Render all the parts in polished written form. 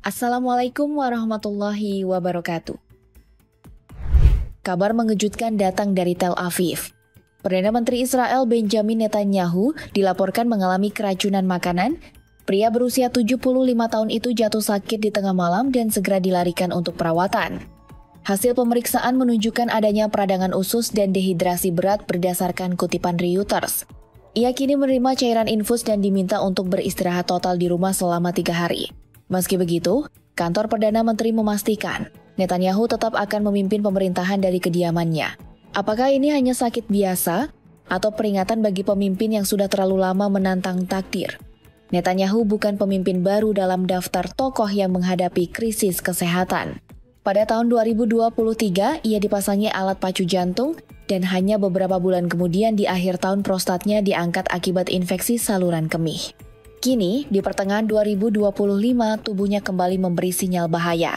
Assalamualaikum warahmatullahi wabarakatuh. Kabar mengejutkan datang dari Tel Aviv. Perdana Menteri Israel Benjamin Netanyahu dilaporkan mengalami keracunan makanan. Pria berusia 75 tahun itu jatuh sakit di tengah malam dan segera dilarikan untuk perawatan. Hasil pemeriksaan menunjukkan adanya peradangan usus dan dehidrasi berat berdasarkan kutipan Reuters. Ia kini menerima cairan infus dan diminta untuk beristirahat total di rumah selama 3 hari. Meski begitu, kantor Perdana Menteri memastikan Netanyahu tetap akan memimpin pemerintahan dari kediamannya. Apakah ini hanya sakit biasa atau peringatan bagi pemimpin yang sudah terlalu lama menantang takdir? Netanyahu bukan pemimpin baru dalam daftar tokoh yang menghadapi krisis kesehatan. Pada tahun 2023, ia dipasangi alat pacu jantung dan hanya beberapa bulan kemudian di akhir tahun prostatnya diangkat akibat infeksi saluran kemih. Kini, di pertengahan 2025, tubuhnya kembali memberi sinyal bahaya.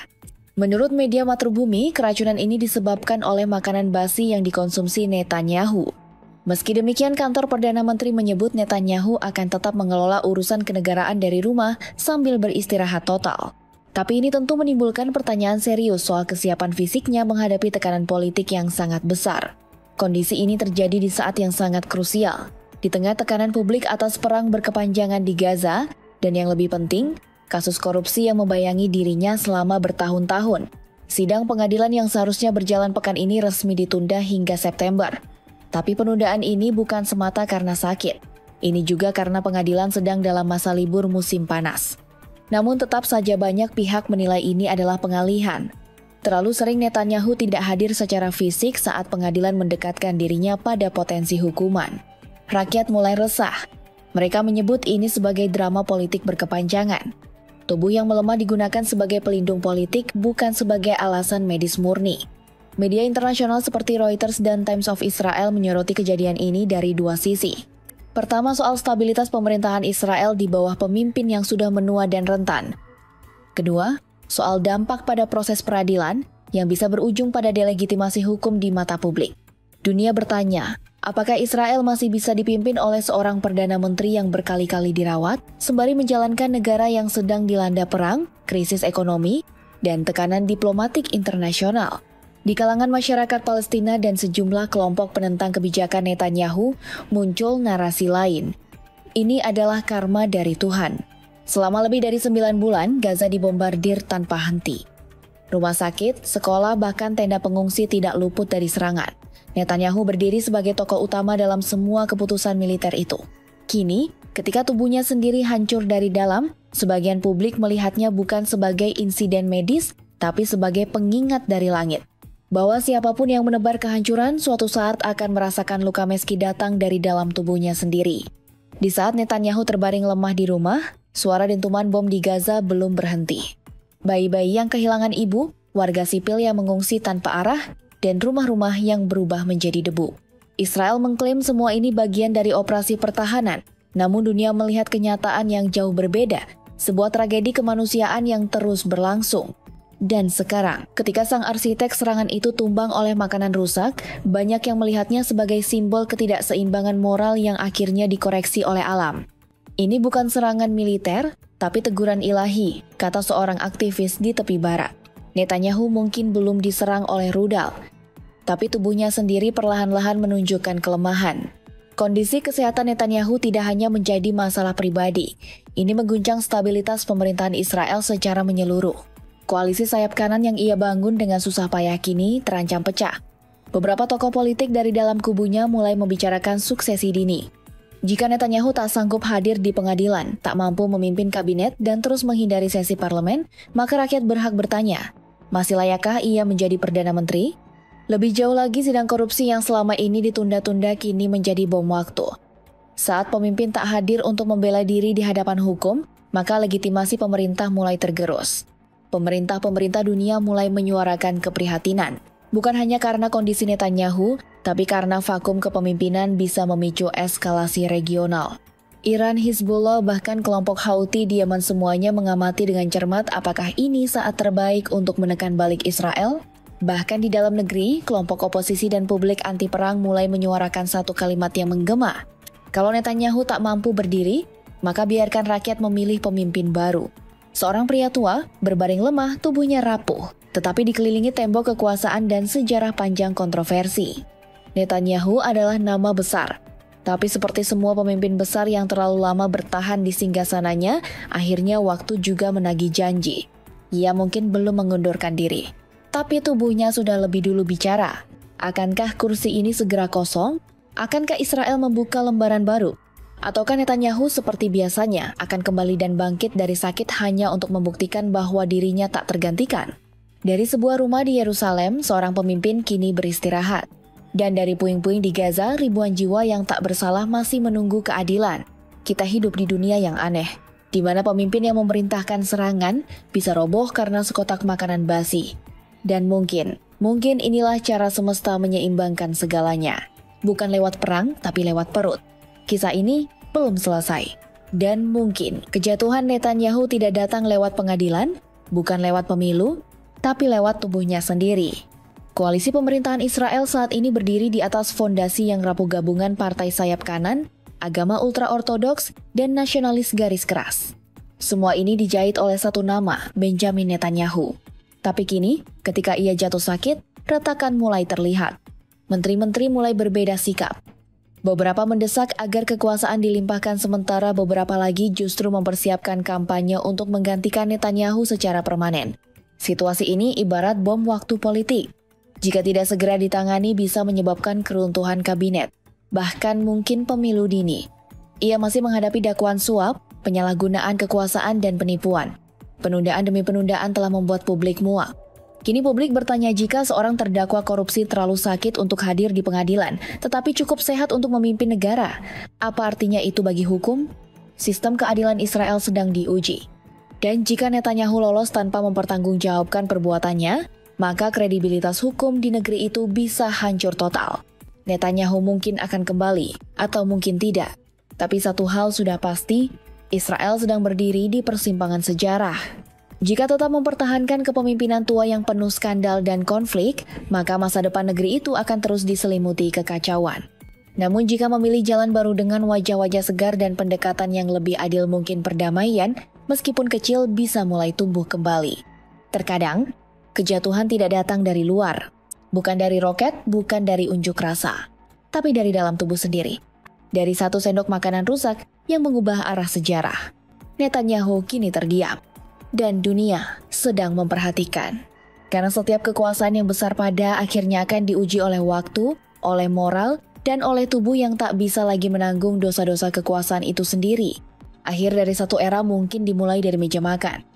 Menurut media Matrubumi, keracunan ini disebabkan oleh makanan basi yang dikonsumsi Netanyahu. Meski demikian, kantor Perdana Menteri menyebut Netanyahu akan tetap mengelola urusan kenegaraan dari rumah sambil beristirahat total. Tapi ini tentu menimbulkan pertanyaan serius soal kesiapan fisiknya menghadapi tekanan politik yang sangat besar. Kondisi ini terjadi di saat yang sangat krusial. Di tengah tekanan publik atas perang berkepanjangan di Gaza, dan yang lebih penting, kasus korupsi yang membayangi dirinya selama bertahun-tahun. Sidang pengadilan yang seharusnya berjalan pekan ini resmi ditunda hingga September. Tapi penundaan ini bukan semata karena sakit. Ini juga karena pengadilan sedang dalam masa libur musim panas. Namun tetap saja banyak pihak menilai ini adalah pengalihan. Terlalu sering Netanyahu tidak hadir secara fisik saat pengadilan mendekatkan dirinya pada potensi hukuman. Rakyat mulai resah. Mereka menyebut ini sebagai drama politik berkepanjangan. Tubuh yang melemah digunakan sebagai pelindung politik, bukan sebagai alasan medis murni. Media internasional seperti Reuters dan Times of Israel menyoroti kejadian ini dari dua sisi. Pertama, soal stabilitas pemerintahan Israel di bawah pemimpin yang sudah menua dan rentan. Kedua, soal dampak pada proses peradilan yang bisa berujung pada delegitimasi hukum di mata publik. Dunia bertanya, apakah Israel masih bisa dipimpin oleh seorang Perdana Menteri yang berkali-kali dirawat, sembari menjalankan negara yang sedang dilanda perang, krisis ekonomi, dan tekanan diplomatik internasional? Di kalangan masyarakat Palestina dan sejumlah kelompok penentang kebijakan Netanyahu, muncul narasi lain. Ini adalah karma dari Tuhan. Selama lebih dari 9 bulan, Gaza dibombardir tanpa henti. Rumah sakit, sekolah, bahkan tenda pengungsi tidak luput dari serangan. Netanyahu berdiri sebagai tokoh utama dalam semua keputusan militer itu. Kini, ketika tubuhnya sendiri hancur dari dalam, sebagian publik melihatnya bukan sebagai insiden medis, tapi sebagai pengingat dari langit. Bahwa siapapun yang menebar kehancuran suatu saat akan merasakan luka meski datang dari dalam tubuhnya sendiri. Di saat Netanyahu terbaring lemah di rumah, suara dentuman bom di Gaza belum berhenti. Bayi-bayi yang kehilangan ibu, warga sipil yang mengungsi tanpa arah, dan rumah-rumah yang berubah menjadi debu. Israel mengklaim semua ini bagian dari operasi pertahanan, namun dunia melihat kenyataan yang jauh berbeda, sebuah tragedi kemanusiaan yang terus berlangsung. Dan sekarang, ketika sang arsitek serangan itu tumbang oleh makanan rusak, banyak yang melihatnya sebagai simbol ketidakseimbangan moral yang akhirnya dikoreksi oleh alam. Ini bukan serangan militer, tapi teguran ilahi, kata seorang aktivis di tepi barat. Netanyahu mungkin belum diserang oleh rudal, tapi tubuhnya sendiri perlahan-lahan menunjukkan kelemahan. Kondisi kesehatan Netanyahu tidak hanya menjadi masalah pribadi, ini mengguncang stabilitas pemerintahan Israel secara menyeluruh. Koalisi sayap kanan yang ia bangun dengan susah payah kini terancam pecah. Beberapa tokoh politik dari dalam kubunya mulai membicarakan suksesi dini. Jika Netanyahu tak sanggup hadir di pengadilan, tak mampu memimpin kabinet, dan terus menghindari sesi parlemen, maka rakyat berhak bertanya, masih layakkah ia menjadi Perdana Menteri? Lebih jauh lagi, sidang korupsi yang selama ini ditunda-tunda kini menjadi bom waktu. Saat pemimpin tak hadir untuk membela diri di hadapan hukum, maka legitimasi pemerintah mulai tergerus. Pemerintah-pemerintah dunia mulai menyuarakan keprihatinan. Bukan hanya karena kondisi Netanyahu, tapi karena vakum kepemimpinan bisa memicu eskalasi regional. Iran, Hizbullah, bahkan kelompok Houthi di Yaman semuanya mengamati dengan cermat apakah ini saat terbaik untuk menekan balik Israel. Bahkan di dalam negeri, kelompok oposisi dan publik anti perang mulai menyuarakan satu kalimat yang menggema. Kalau Netanyahu tak mampu berdiri, maka biarkan rakyat memilih pemimpin baru. Seorang pria tua, berbaring lemah, tubuhnya rapuh, tetapi dikelilingi tembok kekuasaan dan sejarah panjang kontroversi. Netanyahu adalah nama besar, tapi seperti semua pemimpin besar yang terlalu lama bertahan di singgasananya, akhirnya waktu juga menagih janji. Ia mungkin belum mengundurkan diri, tapi tubuhnya sudah lebih dulu bicara. Akankah kursi ini segera kosong? Akankah Israel membuka lembaran baru? Ataukah Netanyahu seperti biasanya akan kembali dan bangkit dari sakit hanya untuk membuktikan bahwa dirinya tak tergantikan? Dari sebuah rumah di Yerusalem, seorang pemimpin kini beristirahat. Dan dari puing-puing di Gaza, ribuan jiwa yang tak bersalah masih menunggu keadilan. Kita hidup di dunia yang aneh, di mana pemimpin yang memerintahkan serangan bisa roboh karena sekotak makanan basi. Dan mungkin inilah cara semesta menyeimbangkan segalanya. Bukan lewat perang, tapi lewat perut. Kisah ini belum selesai. Dan mungkin kejatuhan Netanyahu tidak datang lewat pengadilan, bukan lewat pemilu, tapi lewat tubuhnya sendiri. Koalisi pemerintahan Israel saat ini berdiri di atas fondasi yang rapuh gabungan partai sayap kanan, agama ultra-ortodoks, dan nasionalis garis keras. Semua ini dijahit oleh satu nama, Benjamin Netanyahu. Tapi kini, ketika ia jatuh sakit, retakan mulai terlihat. Menteri-menteri mulai berbeda sikap. Beberapa mendesak agar kekuasaan dilimpahkan sementara beberapa lagi justru mempersiapkan kampanye untuk menggantikan Netanyahu secara permanen. Situasi ini ibarat bom waktu politik. Jika tidak segera ditangani bisa menyebabkan keruntuhan kabinet, bahkan mungkin pemilu dini. Ia masih menghadapi dakwaan suap, penyalahgunaan kekuasaan dan penipuan. Penundaan demi penundaan telah membuat publik muak. Kini publik bertanya jika seorang terdakwa korupsi terlalu sakit untuk hadir di pengadilan, tetapi cukup sehat untuk memimpin negara. Apa artinya itu bagi hukum? Sistem keadilan Israel sedang diuji. Dan jika Netanyahu lolos tanpa mempertanggungjawabkan perbuatannya, maka kredibilitas hukum di negeri itu bisa hancur total. Netanyahu mungkin akan kembali, atau mungkin tidak. Tapi satu hal sudah pasti, Israel sedang berdiri di persimpangan sejarah. Jika tetap mempertahankan kepemimpinan tua yang penuh skandal dan konflik, maka masa depan negeri itu akan terus diselimuti kekacauan. Namun jika memilih jalan baru dengan wajah-wajah segar dan pendekatan yang lebih adil mungkin perdamaian, meskipun kecil bisa mulai tumbuh kembali. Terkadang, kejatuhan tidak datang dari luar. Bukan dari roket, bukan dari unjuk rasa. Tapi dari dalam tubuh sendiri. Dari satu sendok makanan rusak yang mengubah arah sejarah. Netanyahu kini terdiam. Dan dunia sedang memperhatikan. Karena setiap kekuasaan yang besar pada akhirnya akan diuji oleh waktu, oleh moral, dan oleh tubuh yang tak bisa lagi menanggung dosa-dosa kekuasaan itu sendiri. Akhir dari satu era mungkin dimulai dari meja makan.